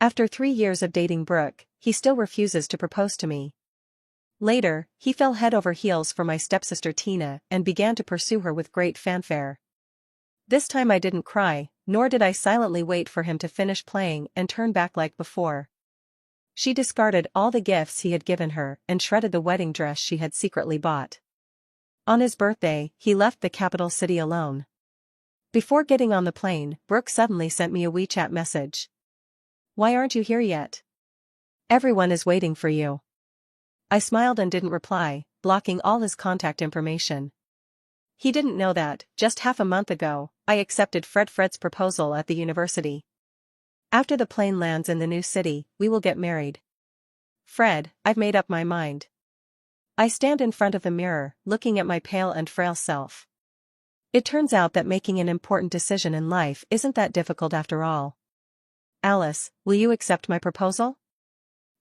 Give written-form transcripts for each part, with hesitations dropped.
After 3 years of dating Brooke, he still refuses to propose to me. Later, he fell head over heels for my stepsister Tina and began to pursue her with great fanfare. This time I didn't cry, nor did I silently wait for him to finish playing and turn back like before. She discarded all the gifts he had given her and shredded the wedding dress she had secretly bought. On his birthday, he left the capital city alone. Before getting on the plane, Brooke suddenly sent me a WeChat message. "Why aren't you here yet? Everyone is waiting for you." I smiled and didn't reply, blocking all his contact information. He didn't know that, just half a month ago, I accepted Fred's proposal at the university. After the plane lands in the new city, we will get married. Fred, I've made up my mind. I stand in front of the mirror, looking at my pale and frail self. It turns out that making an important decision in life isn't that difficult after all. "Alice, will you accept my proposal?"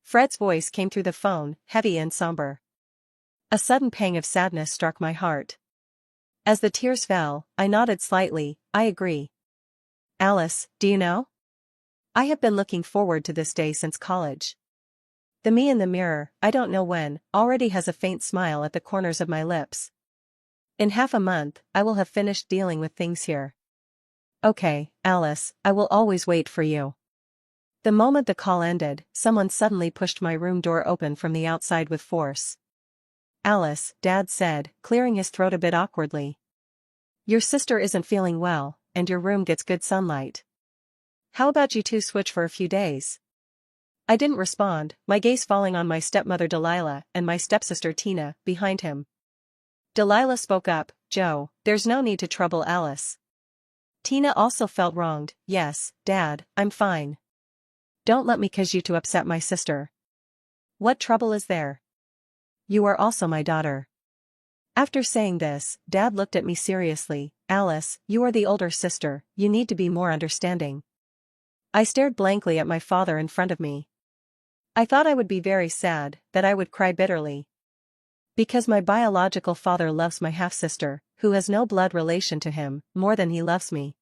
Fred's voice came through the phone, heavy and somber. A sudden pang of sadness struck my heart. As the tears fell, I nodded slightly. "I agree." "Alice, do you know? I have been looking forward to this day since college." The me in the mirror, I don't know when, already has a faint smile at the corners of my lips. "In half a month, I will have finished dealing with things here." "Okay, Alice, I will always wait for you." The moment the call ended, someone suddenly pushed my room door open from the outside with force. "Alice," Dad said, clearing his throat a bit awkwardly. "Your sister isn't feeling well, and your room gets good sunlight. How about you two switch for a few days?" I didn't respond, my gaze falling on my stepmother Delilah and my stepsister Tina, behind him. Delilah spoke up, "Joe, there's no need to trouble Alice." Tina also felt wronged. "Yes, Dad, I'm fine. Don't let me cause you to upset my sister." "What trouble is there? You are also my daughter." After saying this, Dad looked at me seriously. "Alice, you are the older sister, you need to be more understanding." I stared blankly at my father in front of me. I thought I would be very sad, that I would cry bitterly. Because my biological father loves my half-sister, who has no blood relation to him, more than he loves me.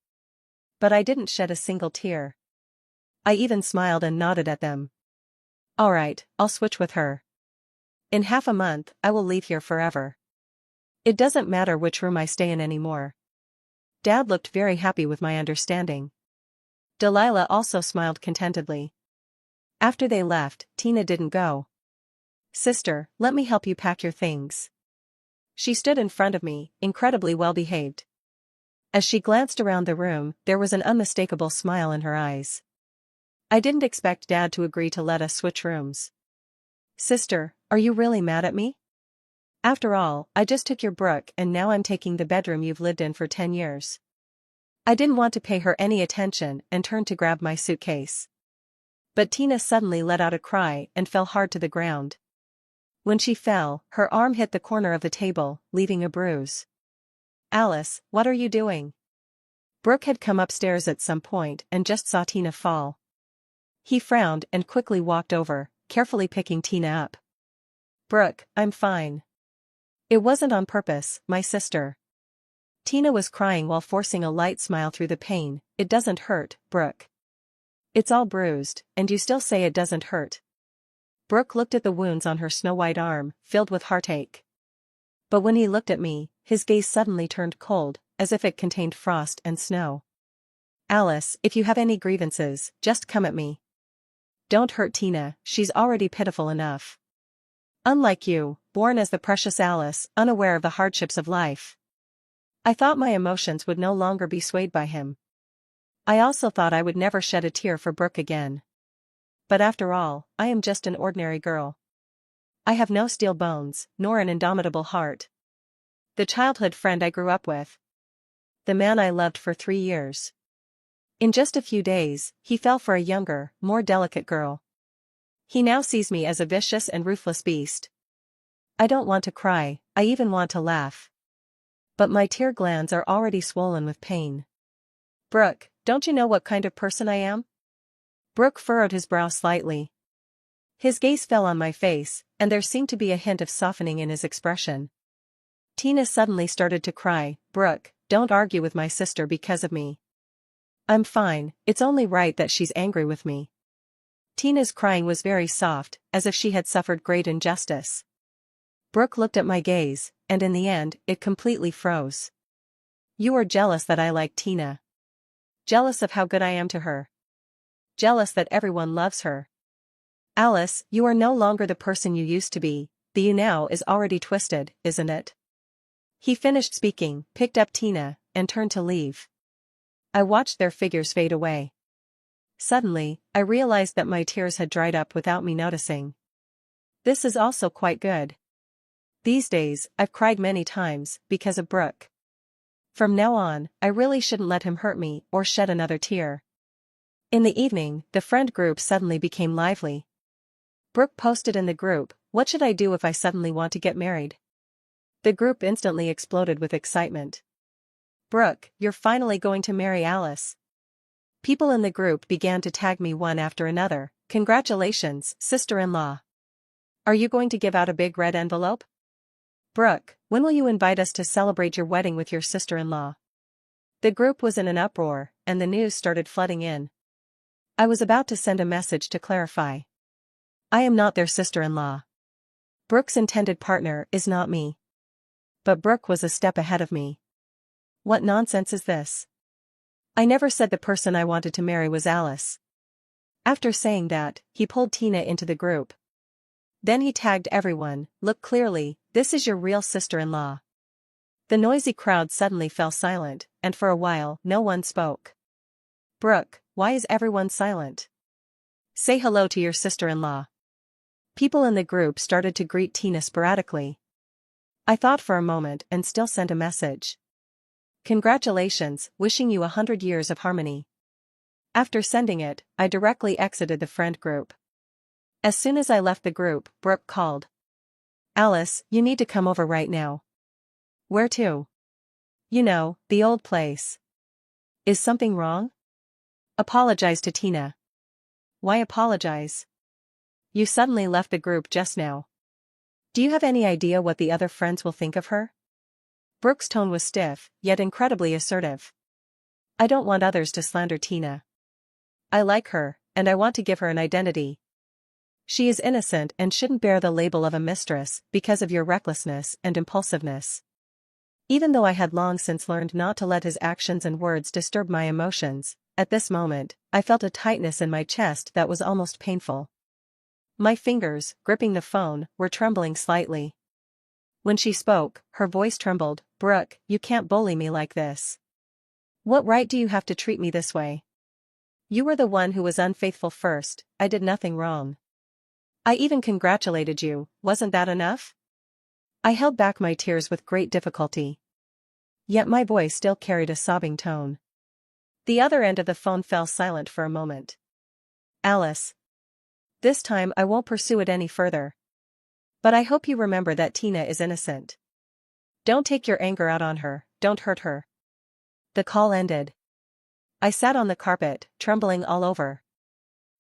But I didn't shed a single tear. I even smiled and nodded at them. "All right, I'll switch with her. In half a month, I will leave here forever. It doesn't matter which room I stay in anymore." Dad looked very happy with my understanding. Delilah also smiled contentedly. After they left, Tina didn't go. "Sister, let me help you pack your things." She stood in front of me, incredibly well-behaved. As she glanced around the room, there was an unmistakable smile in her eyes. I didn't expect Dad to agree to let us switch rooms. "Sister, are you really mad at me? After all, I just took your Brooke and now I'm taking the bedroom you've lived in for 10 years. I didn't want to pay her any attention and turned to grab my suitcase. But Tina suddenly let out a cry and fell hard to the ground. When she fell, her arm hit the corner of the table, leaving a bruise. "Alice, what are you doing?" Brooke had come upstairs at some point and just saw Tina fall. He frowned and quickly walked over, carefully picking Tina up. "Brooke, I'm fine. It wasn't on purpose, my sister." Tina was crying while forcing a light smile through the pain. "It doesn't hurt, Brooke. It's all bruised, and you still say it doesn't hurt." Brooke looked at the wounds on her snow-white arm, filled with heartache. But when he looked at me, his gaze suddenly turned cold, as if it contained frost and snow. "Alice, if you have any grievances, just come at me. Don't hurt Tina, she's already pitiful enough. Unlike you, born as the precious Alice, unaware of the hardships of life." I thought my emotions would no longer be swayed by him. I also thought I would never shed a tear for Brooke again. But after all, I am just an ordinary girl. I have no steel bones, nor an indomitable heart. The childhood friend I grew up with. The man I loved for 3 years. In just a few days, he fell for a younger, more delicate girl. He now sees me as a vicious and ruthless beast. I don't want to cry, I even want to laugh. But my tear glands are already swollen with pain. "Brooke, don't you know what kind of person I am?" Brooke furrowed his brow slightly. His gaze fell on my face, and there seemed to be a hint of softening in his expression. Tina suddenly started to cry. "Brooke, don't argue with my sister because of me. I'm fine, it's only right that she's angry with me." Tina's crying was very soft, as if she had suffered great injustice. Brooke looked at my gaze, and in the end, it completely froze. You are jealous that I like Tina. Jealous of how good I am to her. Jealous that everyone loves her. Alice, you are no longer the person you used to be, the you now is already twisted, isn't it? He finished speaking, picked up Tina, and turned to leave. I watched their figures fade away. Suddenly, I realized that my tears had dried up without me noticing. This is also quite good. These days, I've cried many times, because of Brooke. From now on, I really shouldn't let him hurt me or shed another tear. In the evening, the friend group suddenly became lively. Brooke posted in the group, "What should I do if I suddenly want to get married?" The group instantly exploded with excitement. Brooke, you're finally going to marry Alice. People in the group began to tag me one after another. Congratulations, sister-in-law. Are you going to give out a big red envelope? Brooke, when will you invite us to celebrate your wedding with your sister-in-law? The group was in an uproar, and the news started flooding in. I was about to send a message to clarify. I am not their sister-in-law. Brooke's intended partner is not me. But Brooke was a step ahead of me. What nonsense is this? I never said the person I wanted to marry was Alice. After saying that, he pulled Tina into the group. Then he tagged everyone, "Look clearly, this is your real sister-in-law." The noisy crowd suddenly fell silent, and for a while, no one spoke. Brooke, why is everyone silent? Say hello to your sister-in-law. People in the group started to greet Tina sporadically. I thought for a moment and still sent a message. Congratulations, wishing you 100 years of harmony. After sending it, I directly exited the friend group. As soon as I left the group, Brooke called. Alice, you need to come over right now. Where to? You know, the old place. Is something wrong? Apologize to Tina. Why apologize? You suddenly left the group just now. Do you have any idea what the other friends will think of her? Brooke's tone was stiff, yet incredibly assertive. I don't want others to slander Tina. I like her, and I want to give her an identity. She is innocent and shouldn't bear the label of a mistress because of your recklessness and impulsiveness. Even though I had long since learned not to let his actions and words disturb my emotions, at this moment, I felt a tightness in my chest that was almost painful. My fingers, gripping the phone, were trembling slightly. When she spoke, her voice trembled. Brooke, you can't bully me like this. What right do you have to treat me this way? You were the one who was unfaithful first. I did nothing wrong. I even congratulated you, wasn't that enough? I held back my tears with great difficulty. Yet my voice still carried a sobbing tone. The other end of the phone fell silent for a moment. Alice. This time I won't pursue it any further. But I hope you remember that Tina is innocent. Don't take your anger out on her, don't hurt her. The call ended. I sat on the carpet, trembling all over.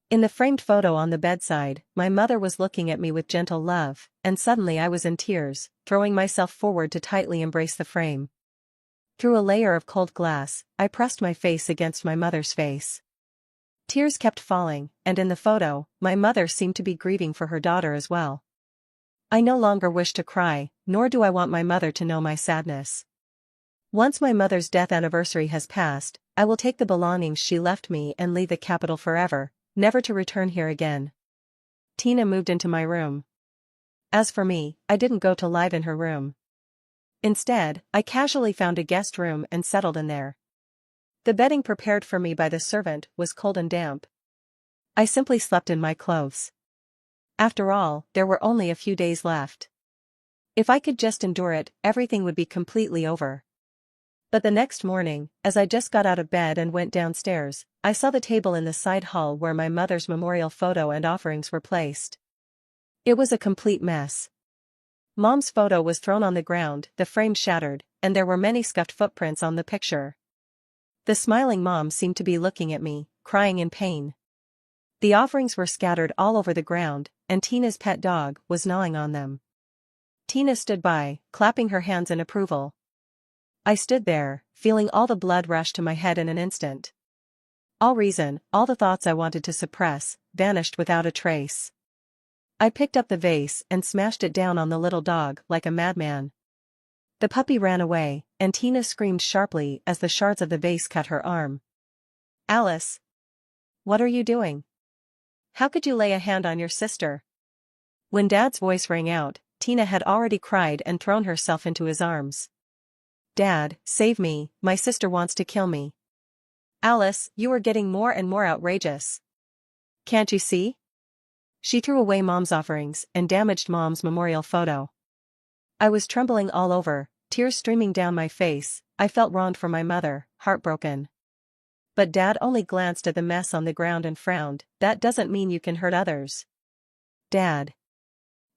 In the framed photo on the bedside, my mother was looking at me with gentle love, and suddenly I was in tears, throwing myself forward to tightly embrace the frame. Through a layer of cold glass, I pressed my face against my mother's face. Tears kept falling, and in the photo, my mother seemed to be grieving for her daughter as well. I no longer wish to cry, nor do I want my mother to know my sadness. Once my mother's death anniversary has passed, I will take the belongings she left me and leave the capital forever, never to return here again. Tina moved into my room. As for me, I didn't go to live in her room. Instead, I casually found a guest room and settled in there. The bedding prepared for me by the servant was cold and damp. I simply slept in my clothes. After all, there were only a few days left. If I could just endure it, everything would be completely over. But the next morning, as I just got out of bed and went downstairs, I saw the table in the side hall where my mother's memorial photo and offerings were placed. It was a complete mess. Mom's photo was thrown on the ground, the frame shattered, and there were many scuffed footprints on the picture. The smiling mom seemed to be looking at me, crying in pain. The offerings were scattered all over the ground, and Tina's pet dog was gnawing on them. Tina stood by, clapping her hands in approval. I stood there, feeling all the blood rush to my head in an instant. All reason, all the thoughts I wanted to suppress, vanished without a trace. I picked up the vase and smashed it down on the little dog like a madman. The puppy ran away, and Tina screamed sharply as the shards of the vase cut her arm. "Alice! What are you doing? How could you lay a hand on your sister?" When Dad's voice rang out, Tina had already cried and thrown herself into his arms. "Dad, save me, my sister wants to kill me." "Alice, you are getting more and more outrageous. Can't you see? She threw away Mom's offerings and damaged Mom's memorial photo." I was trembling all over, tears streaming down my face. I felt wronged for my mother, heartbroken. But Dad only glanced at the mess on the ground and frowned. "That doesn't mean you can hurt others." "Dad.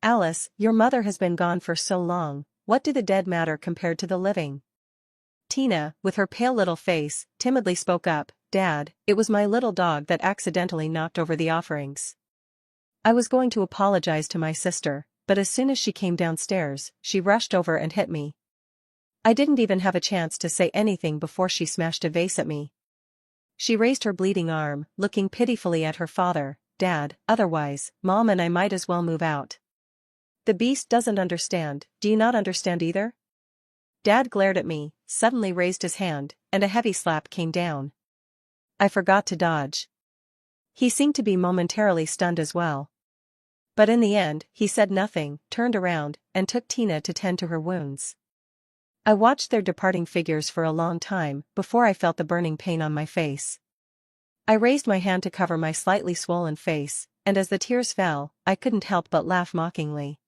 Alice, your mother has been gone for so long, what do the dead matter compared to the living?" Tina, with her pale little face, timidly spoke up. "Dad, it was my little dog that accidentally knocked over the offerings. I was going to apologize to my sister, but as soon as she came downstairs, she rushed over and hit me. I didn't even have a chance to say anything before she smashed a vase at me." She raised her bleeding arm, looking pitifully at her father. "Dad, otherwise, Mom and I might as well move out." "The beast doesn't understand, do you not understand either?" Dad glared at me, suddenly raised his hand, and a heavy slap came down. I forgot to dodge. He seemed to be momentarily stunned as well. But in the end, he said nothing, turned around, and took Tina to tend to her wounds. I watched their departing figures for a long time before I felt the burning pain on my face. I raised my hand to cover my slightly swollen face, and as the tears fell, I couldn't help but laugh mockingly.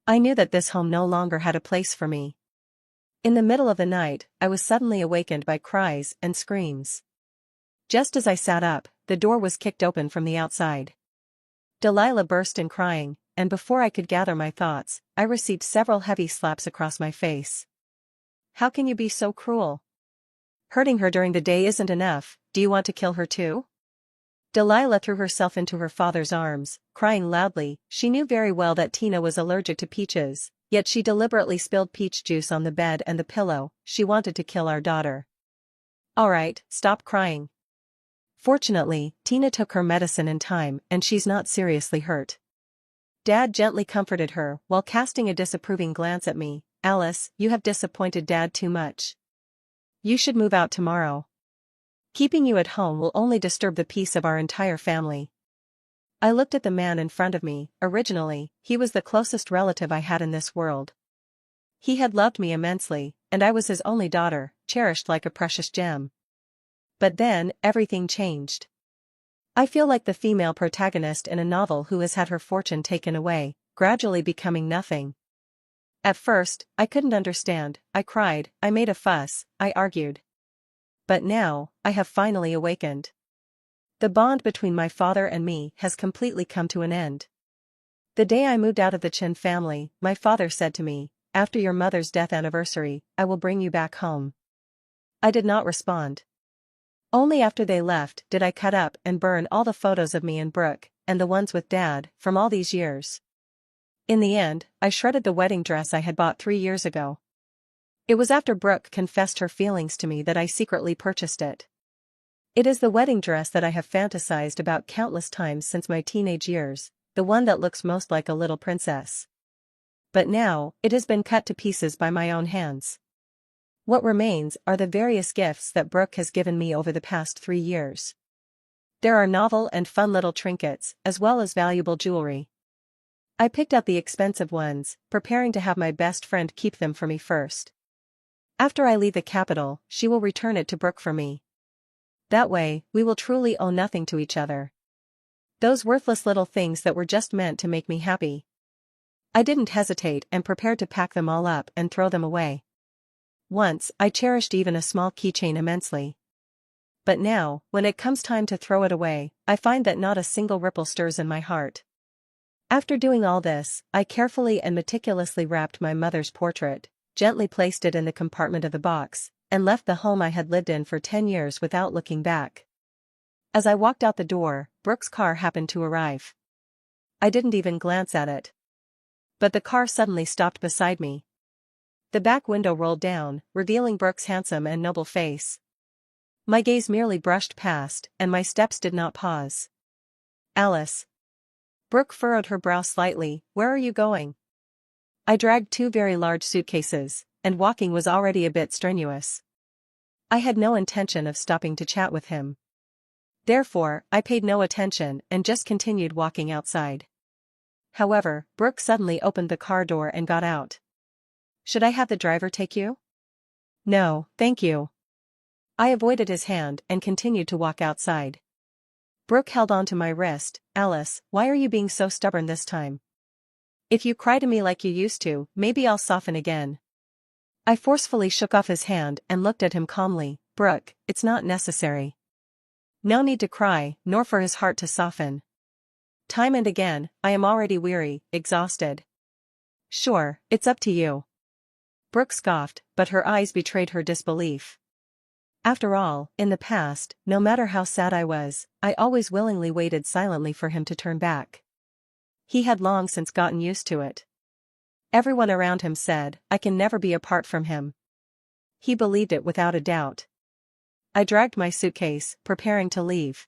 I knew that this home no longer had a place for me. In the middle of the night, I was suddenly awakened by cries and screams. Just as I sat up, the door was kicked open from the outside. Delilah burst in crying, and before I could gather my thoughts, I received several heavy slaps across my face. "How can you be so cruel? Hurting her during the day isn't enough, do you want to kill her too?" Delilah threw herself into her father's arms, crying loudly. She knew very well that Tina was allergic to peaches, yet she deliberately spilled peach juice on the bed and the pillow. She wanted to kill our daughter. "All right, stop crying. Fortunately, Tina took her medicine in time and she's not seriously hurt." Dad gently comforted her while casting a disapproving glance at me. "Alice, you have disappointed Dad too much. You should move out tomorrow. Keeping you at home will only disturb the peace of our entire family." I looked at the man in front of me. Originally, he was the closest relative I had in this world. He had loved me immensely, and I was his only daughter, cherished like a precious gem. But then, everything changed. I feel like the female protagonist in a novel who has had her fortune taken away, gradually becoming nothing. At first, I couldn't understand. I cried, I made a fuss, I argued. But now, I have finally awakened. The bond between my father and me has completely come to an end. The day I moved out of the Chin family, my father said to me, "After your mother's death anniversary, I will bring you back home." I did not respond. Only after they left did I cut up and burn all the photos of me and Brooke, and the ones with Dad, from all these years. In the end, I shredded the wedding dress I had bought 3 years ago. It was after Brooke confessed her feelings to me that I secretly purchased it. It is the wedding dress that I have fantasized about countless times since my teenage years, the one that looks most like a little princess. But now, it has been cut to pieces by my own hands. What remains are the various gifts that Brooke has given me over the past 3 years. There are novel and fun little trinkets, as well as valuable jewelry. I picked out the expensive ones, preparing to have my best friend keep them for me first. After I leave the capital, she will return it to Brooke for me. That way, we will truly owe nothing to each other. Those worthless little things that were just meant to make me happy. I didn't hesitate and prepared to pack them all up and throw them away. Once, I cherished even a small keychain immensely. But now, when it comes time to throw it away, I find that not a single ripple stirs in my heart. After doing all this, I carefully and meticulously wrapped my mother's portrait, gently placed it in the compartment of the box, and left the home I had lived in for 10 years without looking back. As I walked out the door, Brooke's car happened to arrive. I didn't even glance at it. But the car suddenly stopped beside me. The back window rolled down, revealing Brooke's handsome and noble face. My gaze merely brushed past, and my steps did not pause. Alice. Brooke furrowed her brow slightly. Where are you going? I dragged 2 very large suitcases, and walking was already a bit strenuous. I had no intention of stopping to chat with him. Therefore, I paid no attention and just continued walking outside. However, Brooke suddenly opened the car door and got out. Should I have the driver take you? No, thank you. I avoided his hand and continued to walk outside. Brooke held onto my wrist. Alice, why are you being so stubborn this time? If you cry to me like you used to, maybe I'll soften again. I forcefully shook off his hand and looked at him calmly. Brooke, it's not necessary. No need to cry, nor for his heart to soften. Time and again, I am already weary, exhausted. Sure, it's up to you. Brooke scoffed, but her eyes betrayed her disbelief. After all, in the past, no matter how sad I was, I always willingly waited silently for him to turn back. He had long since gotten used to it. Everyone around him said, I can never be apart from him. He believed it without a doubt. I dragged my suitcase, preparing to leave.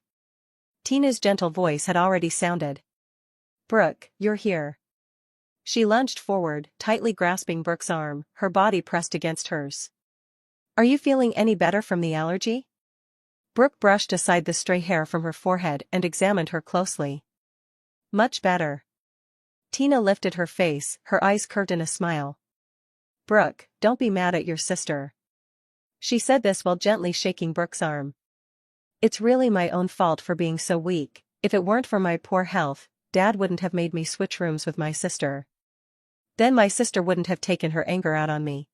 Tina's gentle voice had already sounded. Brooke, you're here. She lunged forward, tightly grasping Brooke's arm, her body pressed against hers. Are you feeling any better from the allergy? Brooke brushed aside the stray hair from her forehead and examined her closely. Much better. Tina lifted her face, her eyes curved in a smile. Brooke, don't be mad at your sister. She said this while gently shaking Brooke's arm. It's really my own fault for being so weak. If it weren't for my poor health, Dad wouldn't have made me switch rooms with my sister. Then my sister wouldn't have taken her anger out on me.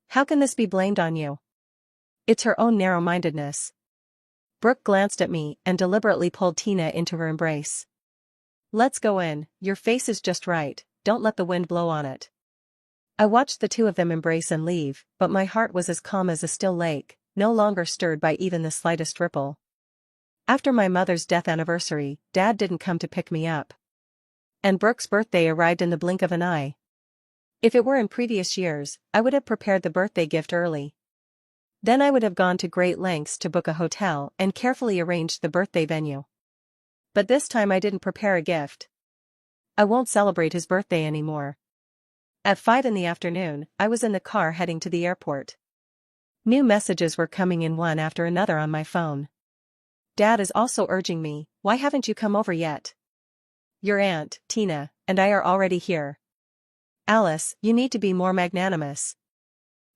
How can this be blamed on you? It's her own narrow-mindedness. Brooke glanced at me and deliberately pulled Tina into her embrace. Let's go in, your face is just right, don't let the wind blow on it. I watched the two of them embrace and leave, but my heart was as calm as a still lake, no longer stirred by even the slightest ripple. After my mother's death anniversary, Dad didn't come to pick me up. And Brooke's birthday arrived in the blink of an eye. If it were in previous years, I would have prepared the birthday gift early. Then I would have gone to great lengths to book a hotel and carefully arranged the birthday venue. But this time I didn't prepare a gift. I won't celebrate his birthday anymore. At 5 in the afternoon, I was in the car heading to the airport. New messages were coming in one after another on my phone. Dad is also urging me, why haven't you come over yet? Your aunt, Tina, and I are already here. Alice, you need to be more magnanimous.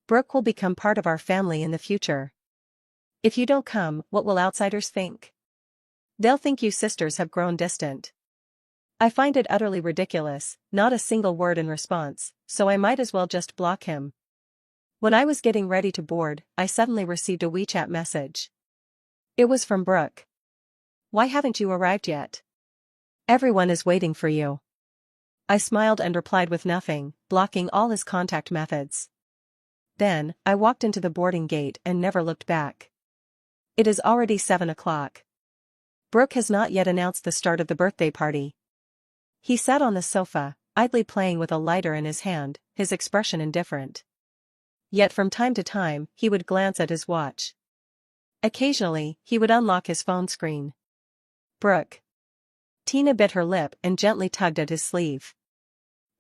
Brooke will become part of our family in the future. If you don't come, what will outsiders think? They'll think you sisters have grown distant. I find it utterly ridiculous, not a single word in response, so I might as well just block him. When I was getting ready to board, I suddenly received a WeChat message. It was from Brooke. Why haven't you arrived yet? Everyone is waiting for you. I smiled and replied with nothing, blocking all his contact methods. Then, I walked into the boarding gate and never looked back. It is already 7 o'clock. Brooke has not yet announced the start of the birthday party. He sat on the sofa, idly playing with a lighter in his hand, his expression indifferent. Yet from time to time, he would glance at his watch. Occasionally, he would unlock his phone screen. Brooke. Tina bit her lip and gently tugged at his sleeve.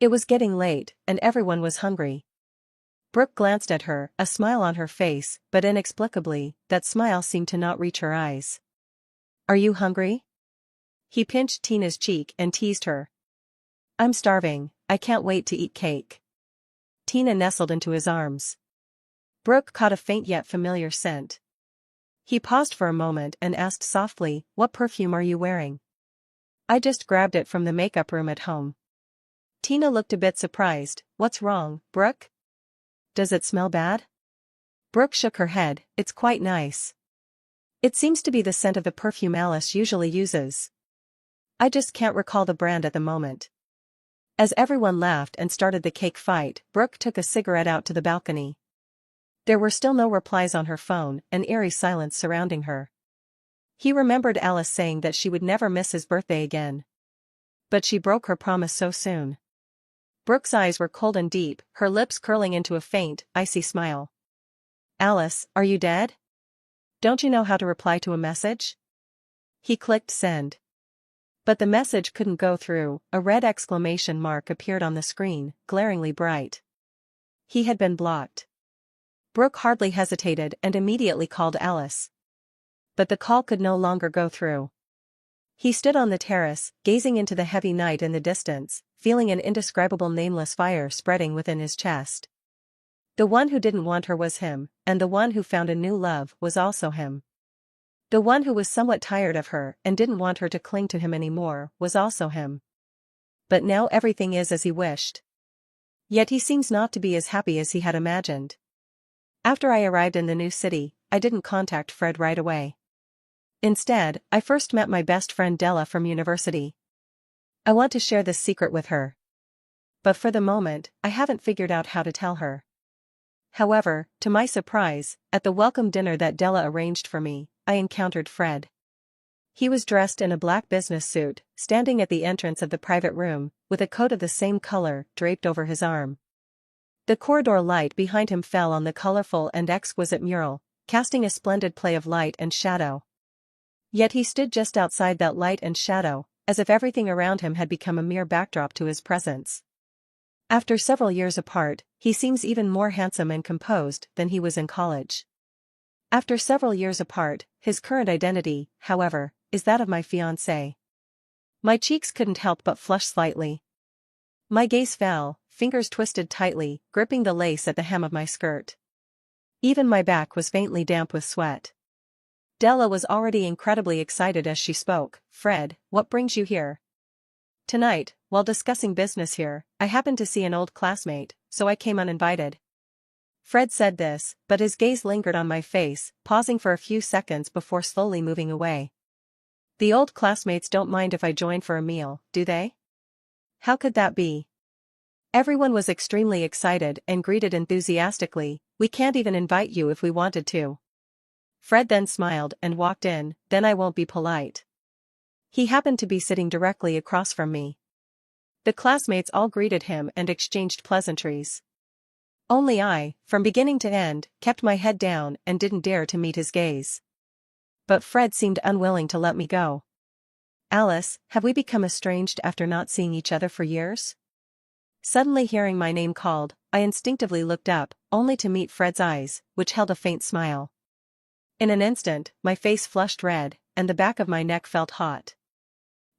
It was getting late, and everyone was hungry. Brooke glanced at her, a smile on her face, but inexplicably, that smile seemed to not reach her eyes. Are you hungry? He pinched Tina's cheek and teased her. I'm starving, I can't wait to eat cake. Tina nestled into his arms. Brooke caught a faint yet familiar scent. He paused for a moment and asked softly, what perfume are you wearing? I just grabbed it from the makeup room at home. Tina looked a bit surprised. What's wrong, Brooke? Does it smell bad? Brooke shook her head. It's quite nice. It seems to be the scent of the perfume Alice usually uses. I just can't recall the brand at the moment. As everyone laughed and started the cake fight, Brooke took a cigarette out to the balcony. There were still no replies on her phone, an eerie silence surrounding her. He remembered Alice saying that she would never miss his birthday again. But she broke her promise so soon. Brooke's eyes were cold and deep, her lips curling into a faint, icy smile. Alice, are you dead? Don't you know how to reply to a message? He clicked send. But the message couldn't go through. A red exclamation mark appeared on the screen, glaringly bright. He had been blocked. Brooke hardly hesitated and immediately called Alice. But the call could no longer go through. He stood on the terrace, gazing into the heavy night in the distance, feeling an indescribable nameless fire spreading within his chest. The one who didn't want her was him, and the one who found a new love was also him. The one who was somewhat tired of her and didn't want her to cling to him anymore was also him. But now everything is as he wished. Yet he seems not to be as happy as he had imagined. After I arrived in the new city, I didn't contact Fred right away. Instead, I first met my best friend Della from university. I want to share this secret with her. But for the moment, I haven't figured out how to tell her. However, to my surprise, at the welcome dinner that Della arranged for me, I encountered Fred. He was dressed in a black business suit, standing at the entrance of the private room, with a coat of the same color draped over his arm. The corridor light behind him fell on the colorful and exquisite mural, casting a splendid play of light and shadow. Yet he stood just outside that light and shadow, as if everything around him had become a mere backdrop to his presence. After several years apart, he seems even more handsome and composed than he was in college. After several years apart, his current identity, however, is that of my fiancé. My cheeks couldn't help but flush slightly. My gaze fell, fingers twisted tightly, gripping the lace at the hem of my skirt. Even my back was faintly damp with sweat. Della was already incredibly excited as she spoke. Fred, what brings you here? Tonight, while discussing business here, I happened to see an old classmate, so I came uninvited. Fred said this, but his gaze lingered on my face, pausing for a few seconds before slowly moving away. The old classmates don't mind if I join for a meal, do they? How could that be? Everyone was extremely excited and greeted enthusiastically. We can't even invite you if we wanted to. Fred then smiled and walked in. Then I won't be polite. He happened to be sitting directly across from me. The classmates all greeted him and exchanged pleasantries. Only I, from beginning to end, kept my head down and didn't dare to meet his gaze. But Fred seemed unwilling to let me go. Alice, have we become estranged after not seeing each other for years? Suddenly hearing my name called, I instinctively looked up, only to meet Fred's eyes, which held a faint smile. In an instant, my face flushed red, and the back of my neck felt hot.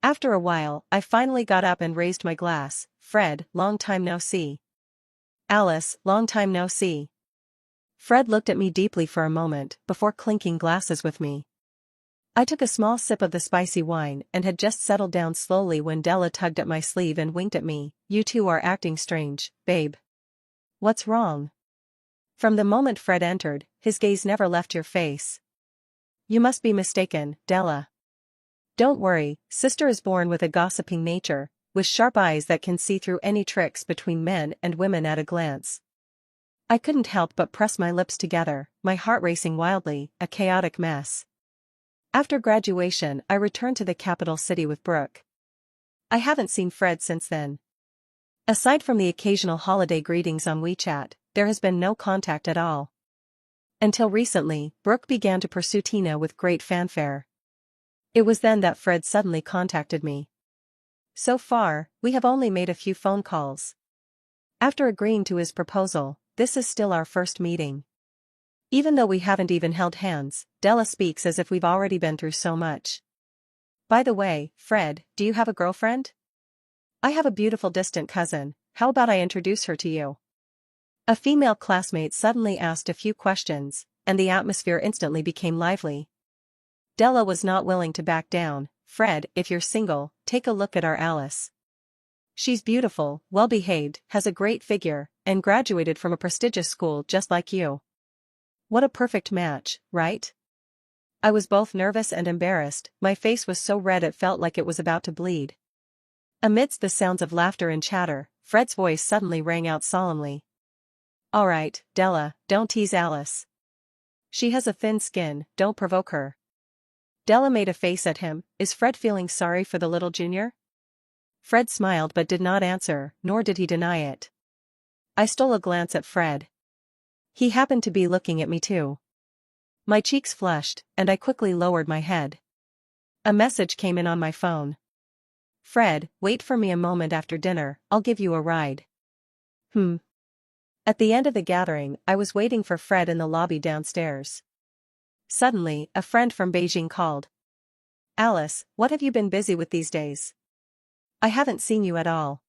After a while, I finally got up and raised my glass. Fred, long time no see. Alice, long time no see. Fred looked at me deeply for a moment before clinking glasses with me. I took a small sip of the spicy wine and had just settled down slowly when Della tugged at my sleeve and winked at me. You two are acting strange, babe. What's wrong? From the moment Fred entered, his gaze never left your face. You must be mistaken, Della. Don't worry, sister is born with a gossiping nature, with sharp eyes that can see through any tricks between men and women at a glance. I couldn't help but press my lips together, my heart racing wildly, a chaotic mess. After graduation, I returned to the capital city with Brooke. I haven't seen Fred since then. Aside from the occasional holiday greetings on WeChat, there has been no contact at all. Until recently, Brooke began to pursue Tina with great fanfare. It was then that Fred suddenly contacted me. So far, we have only made a few phone calls. After agreeing to his proposal, this is still our first meeting. Even though we haven't even held hands, Della speaks as if we've already been through so much. By the way, Fred, do you have a girlfriend? I have a beautiful distant cousin, how about I introduce her to you? A female classmate suddenly asked a few questions, and the atmosphere instantly became lively. Della was not willing to back down. Fred, if you're single, take a look at our Alice. She's beautiful, well-behaved, has a great figure, and graduated from a prestigious school just like you. What a perfect match, right? I was both nervous and embarrassed. My face was so red it felt like it was about to bleed. Amidst the sounds of laughter and chatter, Fred's voice suddenly rang out solemnly. All right, Della, don't tease Alice. She has a thin skin, don't provoke her. Della made a face at him. Is Fred feeling sorry for the little junior? Fred smiled but did not answer, nor did he deny it. I stole a glance at Fred. He happened to be looking at me too. My cheeks flushed, and I quickly lowered my head. A message came in on my phone. Fred, wait for me a moment after dinner, I'll give you a ride. At the end of the gathering, I was waiting for Fred in the lobby downstairs. Suddenly, a friend from Beijing called. Alice, what have you been busy with these days? I haven't seen you at all.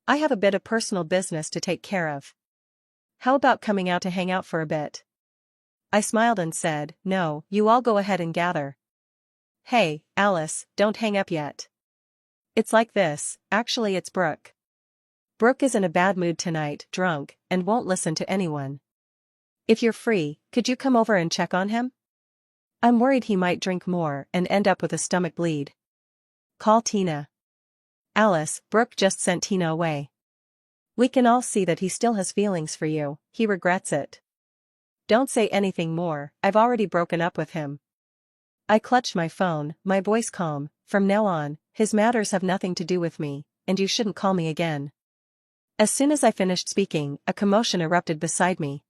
I have a bit of personal business to take care of. How about coming out to hang out for a bit? I smiled and said, no, you all go ahead and gather. Hey, Alice, don't hang up yet. It's like this, actually it's Brooke. Brooke is in a bad mood tonight, drunk, and won't listen to anyone. If you're free, could you come over and check on him? I'm worried he might drink more and end up with a stomach bleed. Call Tina. Alice, Brooke just sent Tina away. We can all see that he still has feelings for you, he regrets it. Don't say anything more, I've already broken up with him. I clutched my phone, my voice calm, from now on, his matters have nothing to do with me, and you shouldn't call me again. As soon as I finished speaking, a commotion erupted beside me.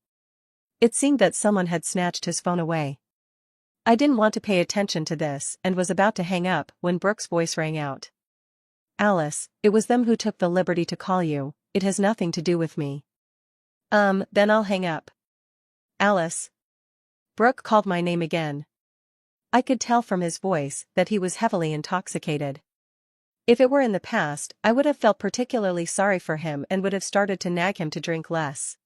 It seemed that someone had snatched his phone away. I didn't want to pay attention to this and was about to hang up when Brooke's voice rang out. Alice, it was them who took the liberty to call you, it has nothing to do with me. Then I'll hang up. Alice. Brooke called my name again. I could tell from his voice that he was heavily intoxicated. If it were in the past, I would have felt particularly sorry for him and would have started to nag him to drink less.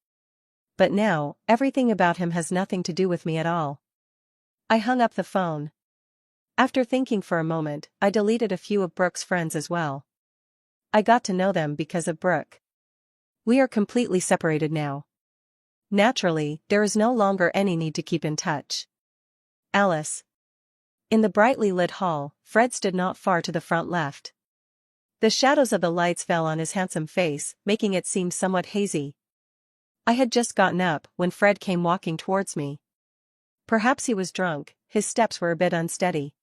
But now, everything about him has nothing to do with me at all. I hung up the phone. After thinking for a moment, I deleted a few of Brooke's friends as well. I got to know them because of Brooke. We are completely separated now. Naturally, there is no longer any need to keep in touch. Alice. In the brightly lit hall, Fred stood not far to the front left. The shadows of the lights fell on his handsome face, making it seem somewhat hazy. I had just gotten up when Fred came walking towards me. Perhaps he was drunk, his steps were a bit unsteady.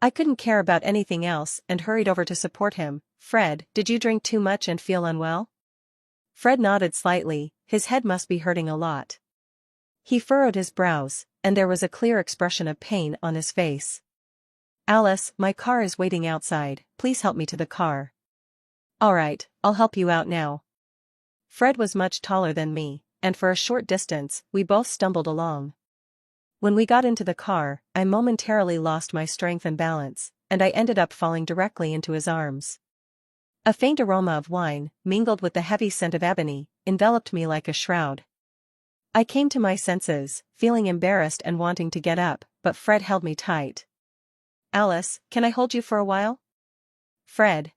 I couldn't care about anything else and hurried over to support him. Fred, did you drink too much and feel unwell? Fred nodded slightly, his head must be hurting a lot. He furrowed his brows, and there was a clear expression of pain on his face. Alice, my car is waiting outside, please help me to the car. All right, I'll help you out now. Fred was much taller than me, and for a short distance, we both stumbled along. When we got into the car, I momentarily lost my strength and balance, and I ended up falling directly into his arms. A faint aroma of wine, mingled with the heavy scent of ebony, enveloped me like a shroud. I came to my senses, feeling embarrassed and wanting to get up, but Fred held me tight. Alice, can I hold you for a while? Fred.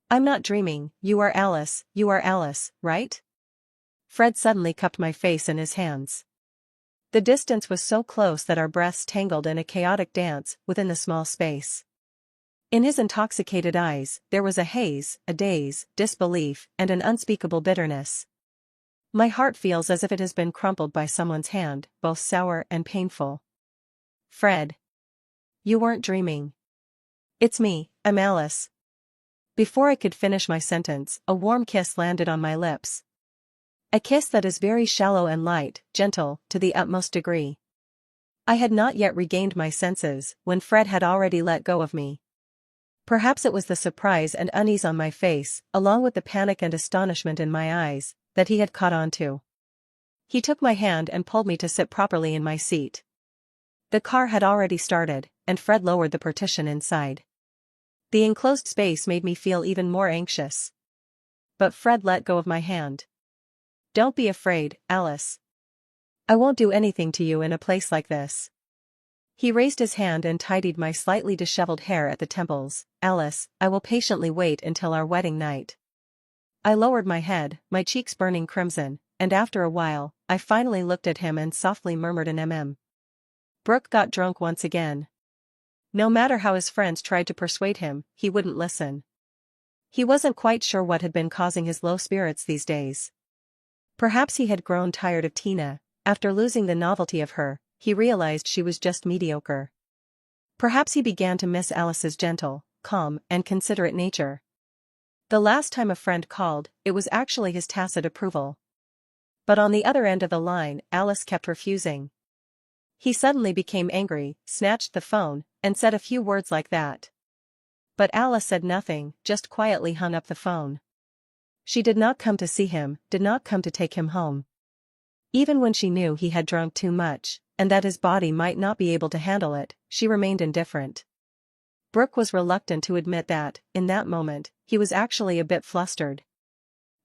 I'm not dreaming, you are Alice, right? Fred suddenly cupped my face in his hands. The distance was so close that our breaths tangled in a chaotic dance within the small space. In his intoxicated eyes, there was a haze, a daze, disbelief, and an unspeakable bitterness. My heart feels as if it has been crumpled by someone's hand, both sour and painful. Fred. You weren't dreaming. It's me, I'm Alice. Before I could finish my sentence, a warm kiss landed on my lips. A kiss that is very shallow and light, gentle, to the utmost degree. I had not yet regained my senses, when Fred had already let go of me. Perhaps it was the surprise and unease on my face, along with the panic and astonishment in my eyes, that he had caught on to. He took my hand and pulled me to sit properly in my seat. The car had already started, and Fred lowered the partition inside. The enclosed space made me feel even more anxious. But Fred let go of my hand. Don't be afraid, Alice. I won't do anything to you in a place like this. He raised his hand and tidied my slightly disheveled hair at the temples. Alice, I will patiently wait until our wedding night. I lowered my head, my cheeks burning crimson, and after a while, I finally looked at him and softly murmured an mm. Brooke got drunk once again. No matter how his friends tried to persuade him, he wouldn't listen. He wasn't quite sure what had been causing his low spirits these days. Perhaps he had grown tired of Tina. After losing the novelty of her, he realized she was just mediocre. Perhaps he began to miss Alice's gentle, calm, and considerate nature. The last time a friend called, it was actually his tacit approval. But on the other end of the line, Alice kept refusing. He suddenly became angry, snatched the phone, and said a few words like that. But Alice said nothing, just quietly hung up the phone. She did not come to see him, did not come to take him home. Even when she knew he had drunk too much, and that his body might not be able to handle it, she remained indifferent. Brooke was reluctant to admit that, in that moment, he was actually a bit flustered.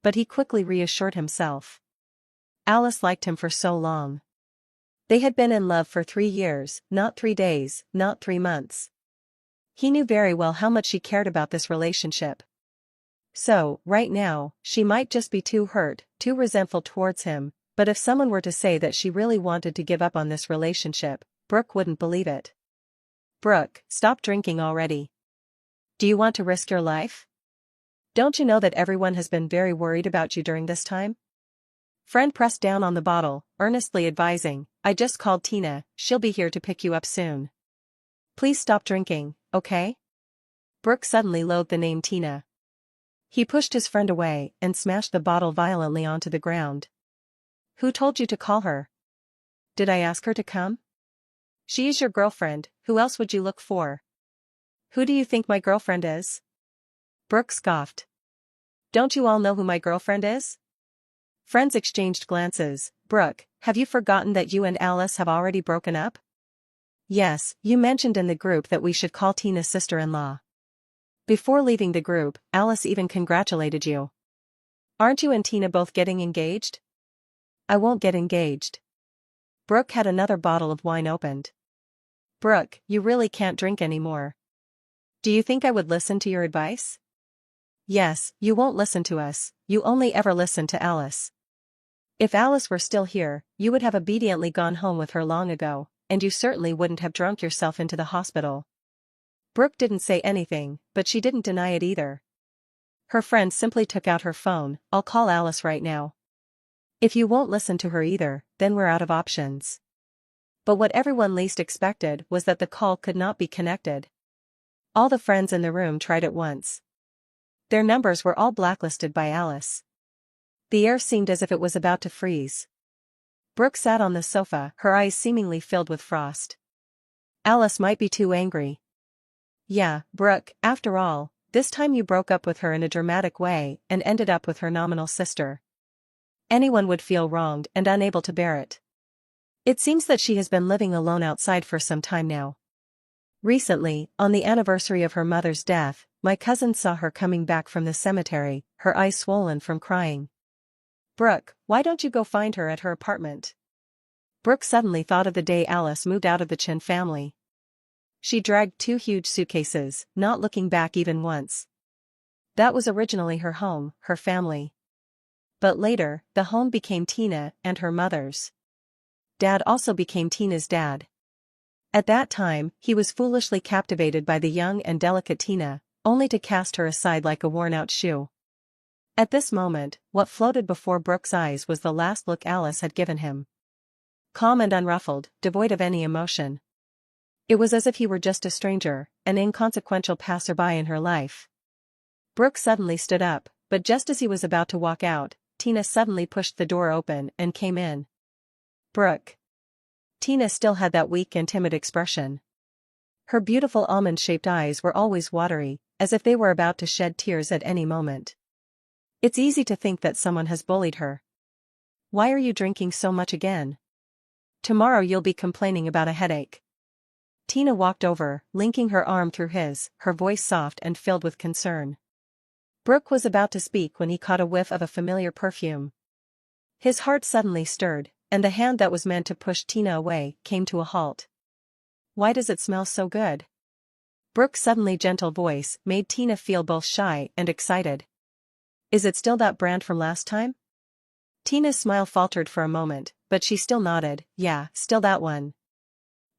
But he quickly reassured himself. Alice liked him for so long. They had been in love for 3 years, not 3 days, not 3 months. He knew very well how much she cared about this relationship. So, right now, she might just be too hurt, too resentful towards him, but if someone were to say that she really wanted to give up on this relationship, Brooke wouldn't believe it. Brooke, stop drinking already. Do you want to risk your life? Don't you know that everyone has been very worried about you during this time? Friend pressed down on the bottle, earnestly advising, I just called Tina, she'll be here to pick you up soon. Please stop drinking, okay? Brooke suddenly loathed the name Tina. He pushed his friend away and smashed the bottle violently onto the ground. Who told you to call her? Did I ask her to come? She is your girlfriend, who else would you look for? Who do you think my girlfriend is? Brooke scoffed. Don't you all know who my girlfriend is? Friends exchanged glances. Brooke, have you forgotten that you and Alice have already broken up? Yes, you mentioned in the group that we should call Tina's sister-in-law. Before leaving the group, Alice even congratulated you. Aren't you and Tina both getting engaged? I won't get engaged. Brooke had another bottle of wine opened. Brooke, you really can't drink anymore. Do you think I would listen to your advice? Yes, you won't listen to us, you only ever listen to Alice. If Alice were still here, you would have obediently gone home with her long ago, and you certainly wouldn't have drunk yourself into the hospital. Brooke didn't say anything, but she didn't deny it either. Her friend simply took out her phone. I'll call Alice right now. If you won't listen to her either, then we're out of options. But what everyone least expected was that the call could not be connected. All the friends in the room tried at once. Their numbers were all blacklisted by Alice. The air seemed as if it was about to freeze. Brooke sat on the sofa, her eyes seemingly filled with frost. Alice might be too angry. Yeah, Brooke, after all, this time you broke up with her in a dramatic way and ended up with her nominal sister. Anyone would feel wronged and unable to bear it. It seems that she has been living alone outside for some time now. Recently, on the anniversary of her mother's death, my cousin saw her coming back from the cemetery, her eyes swollen from crying. Brooke, why don't you go find her at her apartment? Brooke suddenly thought of the day Alice moved out of the Chin family. She dragged 2 huge suitcases, not looking back even once. That was originally her home, her family. But later, the home became Tina and her mother's. Dad also became Tina's dad. At that time, he was foolishly captivated by the young and delicate Tina, only to cast her aside like a worn-out shoe. At this moment, what floated before Brooke's eyes was the last look Alice had given him. Calm and unruffled, devoid of any emotion. It was as if he were just a stranger, an inconsequential passerby in her life. Brooke suddenly stood up, but just as he was about to walk out, Tina suddenly pushed the door open and came in. Brooke. Tina still had that weak and timid expression. Her beautiful almond-shaped eyes were always watery, as if they were about to shed tears at any moment. It's easy to think that someone has bullied her. Why are you drinking so much again? Tomorrow you'll be complaining about a headache. Tina walked over, linking her arm through his, her voice soft and filled with concern. Brooke was about to speak when he caught a whiff of a familiar perfume. His heart suddenly stirred, and the hand that was meant to push Tina away came to a halt. Why does it smell so good? Brooke's suddenly gentle voice made Tina feel both shy and excited. Is it still that brand from last time? Tina's smile faltered for a moment, but she still nodded. Yeah, still that one.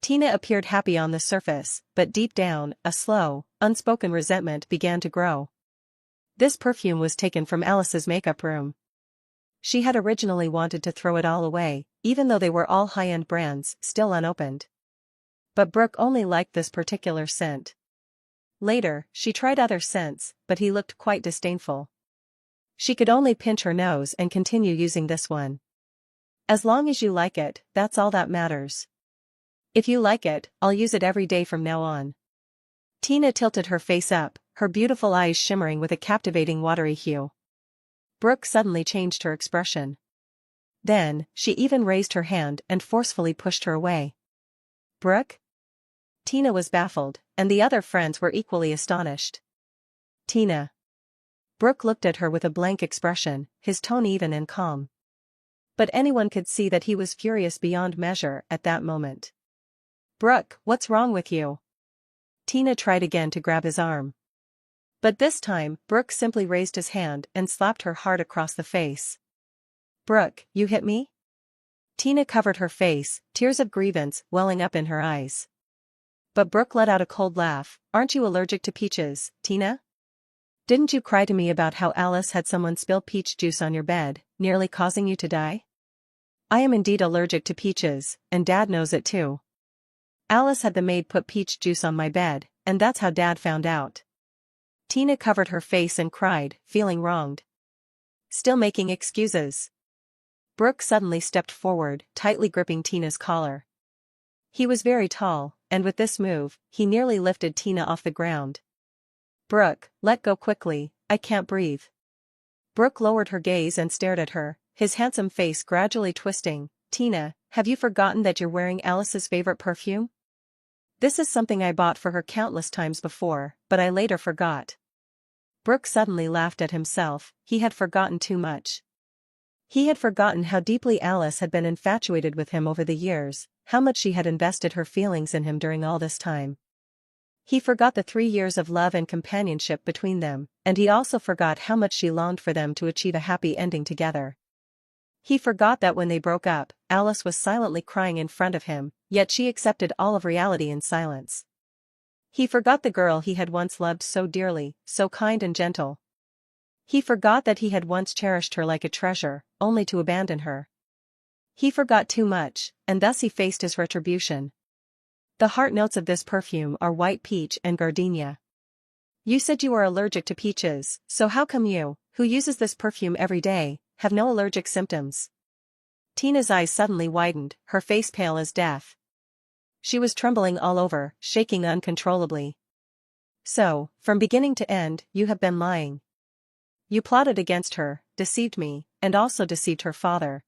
Tina appeared happy on the surface, but deep down, a slow, unspoken resentment began to grow. This perfume was taken from Alice's makeup room. She had originally wanted to throw it all away, even though they were all high-end brands, still unopened. But Brooke only liked this particular scent. Later, she tried other scents, but he looked quite disdainful. She could only pinch her nose and continue using this one. As long as you like it, that's all that matters. If you like it, I'll use it every day from now on. Tina tilted her face up, her beautiful eyes shimmering with a captivating watery hue. Brooke suddenly changed her expression. Then, she even raised her hand and forcefully pushed her away. Brooke? Tina was baffled, and the other friends were equally astonished. Tina. Brooke looked at her with a blank expression, his tone even and calm. But anyone could see that he was furious beyond measure at that moment. Brooke, what's wrong with you? Tina tried again to grab his arm. But this time, Brooke simply raised his hand and slapped her hard across the face. Brooke, you hit me? Tina covered her face, tears of grievance welling up in her eyes. But Brooke let out a cold laugh. Aren't you allergic to peaches, Tina? Didn't you cry to me about how Alice had someone spill peach juice on your bed, nearly causing you to die? I am indeed allergic to peaches, and Dad knows it too. Alice had the maid put peach juice on my bed, and that's how Dad found out. Tina covered her face and cried, feeling wronged. Still making excuses. Brooke suddenly stepped forward, tightly gripping Tina's collar. He was very tall, and with this move, he nearly lifted Tina off the ground. Brooke, let go quickly, I can't breathe. Brooke lowered her gaze and stared at her, his handsome face gradually twisting. Tina, have you forgotten that you're wearing Alice's favorite perfume? This is something I bought for her countless times before, but I later forgot. Brooke suddenly laughed at himself, he had forgotten too much. He had forgotten how deeply Alice had been infatuated with him over the years, how much she had invested her feelings in him during all this time. He forgot the 3 years of love and companionship between them, and he also forgot how much she longed for them to achieve a happy ending together. He forgot that when they broke up, Alice was silently crying in front of him, yet she accepted all of reality in silence. He forgot the girl he had once loved so dearly, so kind and gentle. He forgot that he had once cherished her like a treasure, only to abandon her. He forgot too much, and thus he faced his retribution. The heart notes of this perfume are white peach and gardenia. You said you are allergic to peaches, so how come you, who uses this perfume every day, have no allergic symptoms? Tina's eyes suddenly widened, her face pale as death. She was trembling all over, shaking uncontrollably. So, from beginning to end, you have been lying. You plotted against her, deceived me, and also deceived her father.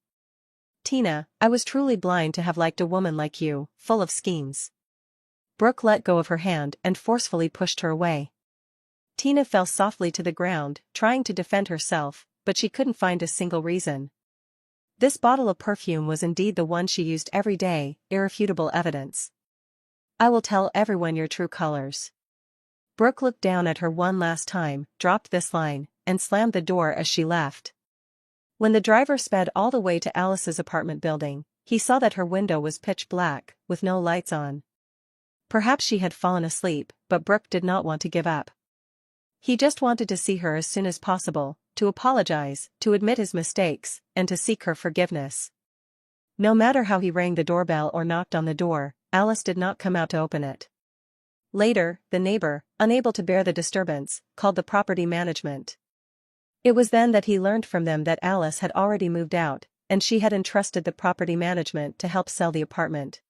Tina, I was truly blind to have liked a woman like you, full of schemes. Brooke let go of her hand and forcefully pushed her away. Tina fell softly to the ground, trying to defend herself, but she couldn't find a single reason. This bottle of perfume was indeed the one she used every day, irrefutable evidence. I will tell everyone your true colors. Brooke looked down at her one last time, dropped this line, and slammed the door as she left. When the driver sped all the way to Alice's apartment building, he saw that her window was pitch black, with no lights on. Perhaps she had fallen asleep, but Brooke did not want to give up. He just wanted to see her as soon as possible, to apologize, to admit his mistakes, and to seek her forgiveness. No matter how he rang the doorbell or knocked on the door, Alice did not come out to open it. Later, the neighbor, unable to bear the disturbance, called the property management. It was then that he learned from them that Alice had already moved out, and she had entrusted the property management to help sell the apartment.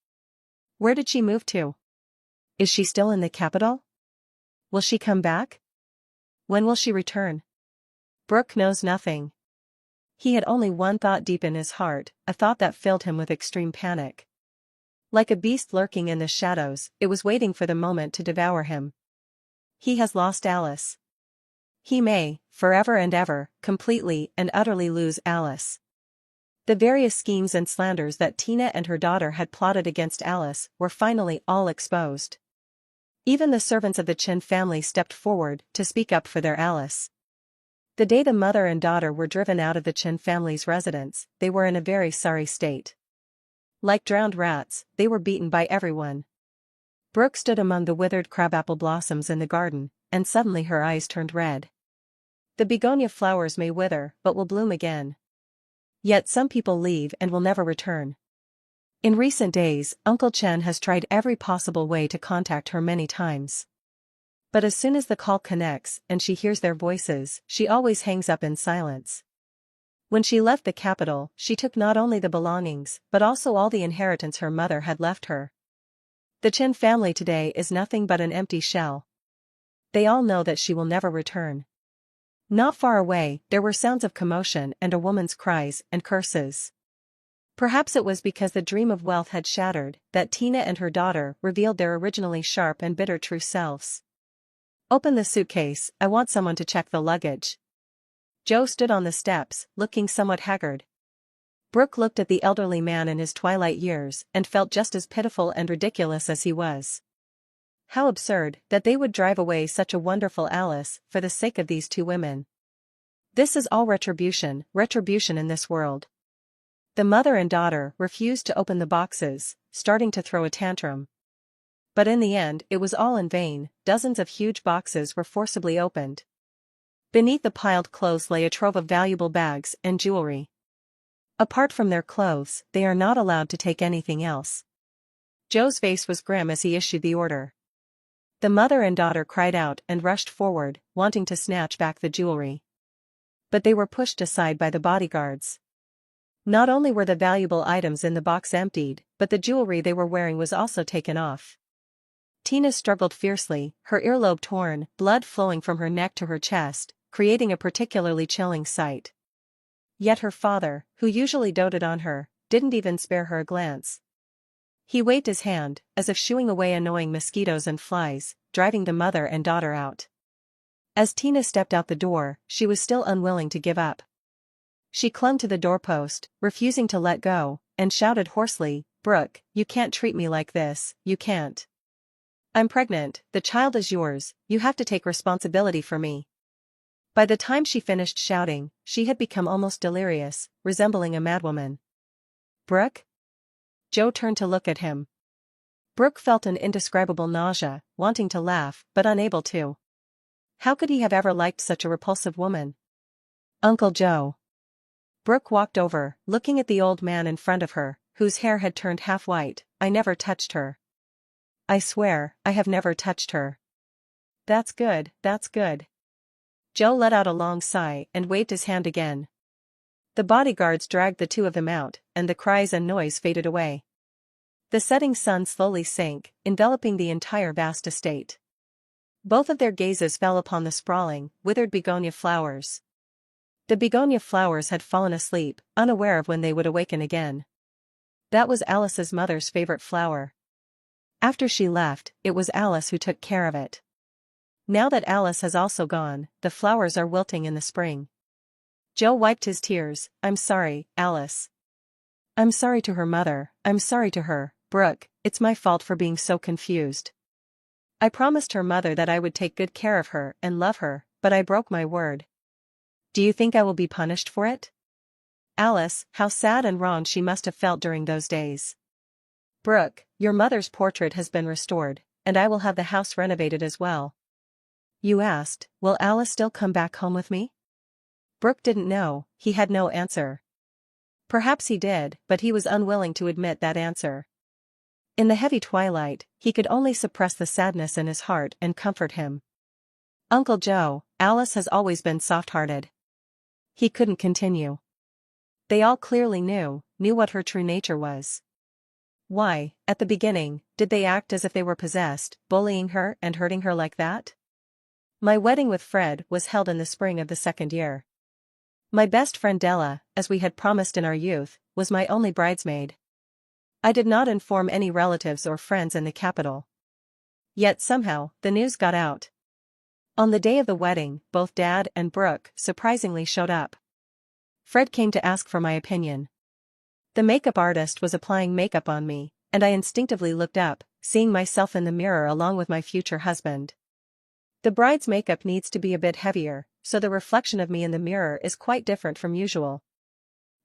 Where did she move to? Is she still in the capital? Will she come back? When will she return? Brooke knows nothing. He had only one thought deep in his heart, a thought that filled him with extreme panic. Like a beast lurking in the shadows, it was waiting for the moment to devour him. He has lost Alice. He may, forever and ever, completely and utterly lose Alice. The various schemes and slanders that Tina and her daughter had plotted against Alice were finally all exposed. Even the servants of the Chin family stepped forward to speak up for their Alice. The day the mother and daughter were driven out of the Chin family's residence, they were in a very sorry state. Like drowned rats, they were beaten by everyone. Brooke stood among the withered crabapple blossoms in the garden, and suddenly her eyes turned red. The begonia flowers may wither, but will bloom again. Yet some people leave and will never return. In recent days, Uncle Chen has tried every possible way to contact her many times. But as soon as the call connects and she hears their voices, she always hangs up in silence. When she left the capital, she took not only the belongings, but also all the inheritance her mother had left her. The Chin family today is nothing but an empty shell. They all know that she will never return. Not far away, there were sounds of commotion and a woman's cries and curses. Perhaps it was because the dream of wealth had shattered that Tina and her daughter revealed their originally sharp and bitter true selves. "Open the suitcase, I want someone to check the luggage." Joe stood on the steps, looking somewhat haggard. Brooke looked at the elderly man in his twilight years and felt just as pitiful and ridiculous as he was. How absurd that they would drive away such a wonderful Alice for the sake of these two women. This is all retribution in this world. The mother and daughter refused to open the boxes, starting to throw a tantrum. But in the end it was all in vain. Dozens of huge boxes were forcibly opened. Beneath the piled clothes lay a trove of valuable bags and jewelry. Apart from their clothes, they are not allowed to take anything else. Joe's face was grim as he issued the order. The mother and daughter cried out and rushed forward, wanting to snatch back the jewelry. But they were pushed aside by the bodyguards. Not only were the valuable items in the box emptied, but the jewelry they were wearing was also taken off. Tina struggled fiercely, her earlobe torn, blood flowing from her neck to her chest, creating a particularly chilling sight. Yet her father, who usually doted on her, didn't even spare her a glance. He waved his hand, as if shooing away annoying mosquitoes and flies, driving the mother and daughter out. As Tina stepped out the door, she was still unwilling to give up. She clung to the doorpost, refusing to let go, and shouted hoarsely, "Brooke, you can't treat me like this, you can't. I'm pregnant, the child is yours, you have to take responsibility for me." By the time she finished shouting, she had become almost delirious, resembling a madwoman. "Brooke?" Joe turned to look at him. Brooke felt an indescribable nausea, wanting to laugh, but unable to. How could he have ever liked such a repulsive woman? "Uncle Joe." Brooke walked over, looking at the old man in front of her, whose hair had turned half white. "I never touched her. I swear, I have never touched her." That's good, that's good." Joe let out a long sigh and waved his hand again. The bodyguards dragged the two of them out, and the cries and noise faded away. The setting sun slowly sank, enveloping the entire vast estate. Both of their gazes fell upon the sprawling, withered begonia flowers. The begonia flowers had fallen asleep, unaware of when they would awaken again. That was Alice's mother's favorite flower. After she left, it was Alice who took care of it. Now that Alice has also gone, the flowers are wilting in the spring. Joe wiped his tears. "I'm sorry, Alice. I'm sorry to her mother, I'm sorry to her, Brooke, it's my fault for being so confused. I promised her mother that I would take good care of her and love her, but I broke my word. Do you think I will be punished for it?" Alice, how sad and wrong she must have felt during those days. "Brooke, your mother's portrait has been restored, and I will have the house renovated as well." "You asked, will Alice still come back home with me?" Brooke didn't know, he had no answer. Perhaps he did, but he was unwilling to admit that answer. In the heavy twilight, he could only suppress the sadness in his heart and comfort him. "Uncle Joe, Alice has always been soft-hearted." He couldn't continue. They all clearly knew what her true nature was. Why, at the beginning, did they act as if they were possessed, bullying her and hurting her like that? "My wedding with Fred was held in the spring of the second year. My best friend Della, as we had promised in our youth, was my only bridesmaid. I did not inform any relatives or friends in the capital. Yet somehow, the news got out. On the day of the wedding, both Dad and Brooke surprisingly showed up. Fred came to ask for my opinion. The makeup artist was applying makeup on me, and I instinctively looked up, seeing myself in the mirror along with my future husband. The bride's makeup needs to be a bit heavier, so the reflection of me in the mirror is quite different from usual.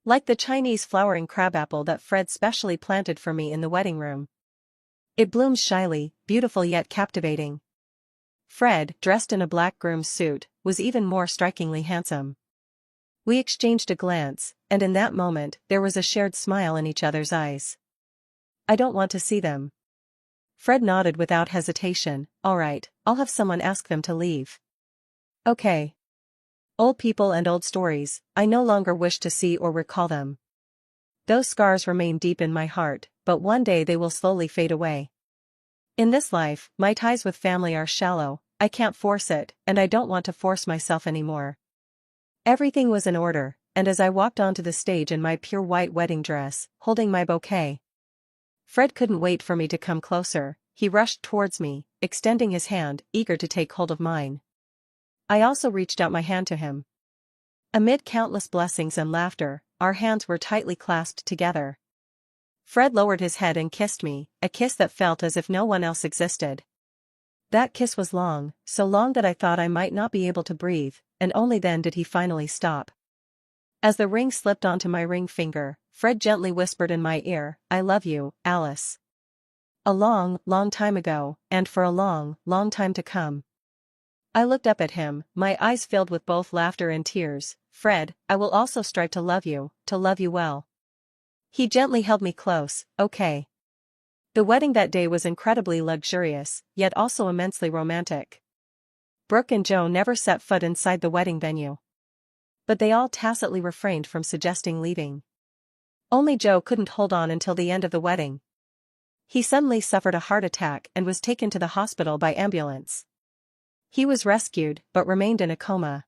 Like the Chinese flowering crabapple that Fred specially planted for me in the wedding room. It blooms shyly, beautiful yet captivating. Fred, dressed in a black groom's suit, was even more strikingly handsome. We exchanged a glance, and in that moment, there was a shared smile in each other's eyes. "I don't want to see them." Fred nodded without hesitation. "All right, I'll have someone ask them to leave." "Okay." Old people and old stories, I no longer wish to see or recall them. Those scars remain deep in my heart, but one day they will slowly fade away. In this life, my ties with family are shallow, I can't force it, and I don't want to force myself anymore. Everything was in order, and as I walked onto the stage in my pure white wedding dress, holding my bouquet, Fred couldn't wait for me to come closer. He rushed towards me, extending his hand, eager to take hold of mine. I also reached out my hand to him. Amid countless blessings and laughter, our hands were tightly clasped together. Fred lowered his head and kissed me, a kiss that felt as if no one else existed. That kiss was long, so long that I thought I might not be able to breathe, and only then did he finally stop. As the ring slipped onto my ring finger, Fred gently whispered in my ear, "I love you, Alice. A long, long time ago, and for a long, long time to come." I looked up at him, my eyes filled with both laughter and tears. "Fred, I will also strive to love you well." He gently held me close. "Okay." The wedding that day was incredibly luxurious, yet also immensely romantic. Brooke and Joe never set foot inside the wedding venue. But they all tacitly refrained from suggesting leaving. Only Joe couldn't hold on until the end of the wedding. He suddenly suffered a heart attack and was taken to the hospital by ambulance. He was rescued, but remained in a coma.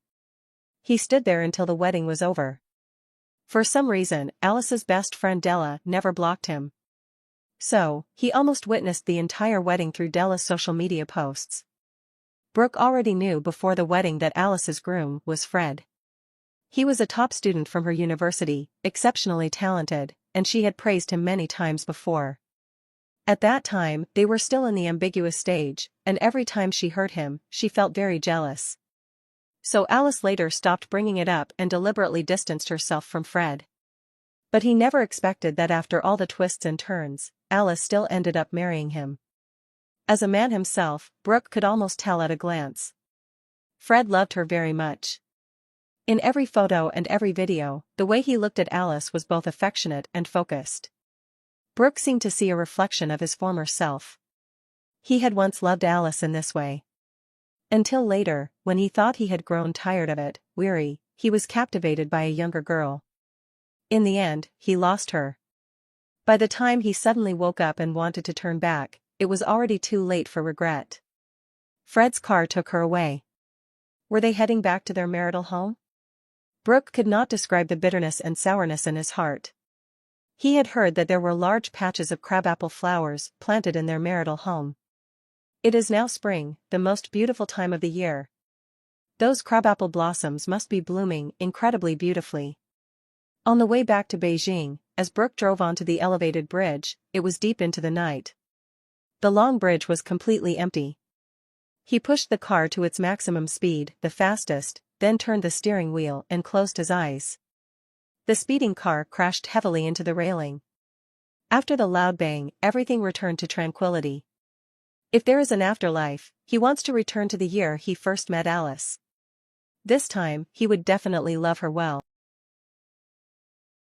He stood there until the wedding was over. For some reason, Alice's best friend Della never blocked him. So, he almost witnessed the entire wedding through Della's social media posts. Brooke already knew before the wedding that Alice's groom was Fred. He was a top student from her university, exceptionally talented, and she had praised him many times before. At that time, they were still in the ambiguous stage, and every time she heard him, she felt very jealous. So Alice later stopped bringing it up and deliberately distanced herself from Fred. But he never expected that after all the twists and turns, Alice still ended up marrying him. As a man himself, Brooke could almost tell at a glance. Fred loved her very much. In every photo and every video, the way he looked at Alice was both affectionate and focused. Brooke seemed to see a reflection of his former self. He had once loved Alice in this way. Until later, when he thought he had grown tired of it, weary, he was captivated by a younger girl. In the end, he lost her. By the time he suddenly woke up and wanted to turn back, it was already too late for regret. Fred's car took her away. Were they heading back to their marital home? Brooke could not describe the bitterness and sourness in his heart. He had heard that there were large patches of crabapple flowers planted in their marital home. It is now spring, the most beautiful time of the year. Those crabapple blossoms must be blooming incredibly beautifully. On the way back to Beijing, as Brooke drove onto the elevated bridge, it was deep into the night. The long bridge was completely empty. He pushed the car to its maximum speed, the fastest, then turned the steering wheel and closed his eyes. The speeding car crashed heavily into the railing. After the loud bang, everything returned to tranquility. If there is an afterlife, he wants to return to the year he first met Alice. This time, he would definitely love her well.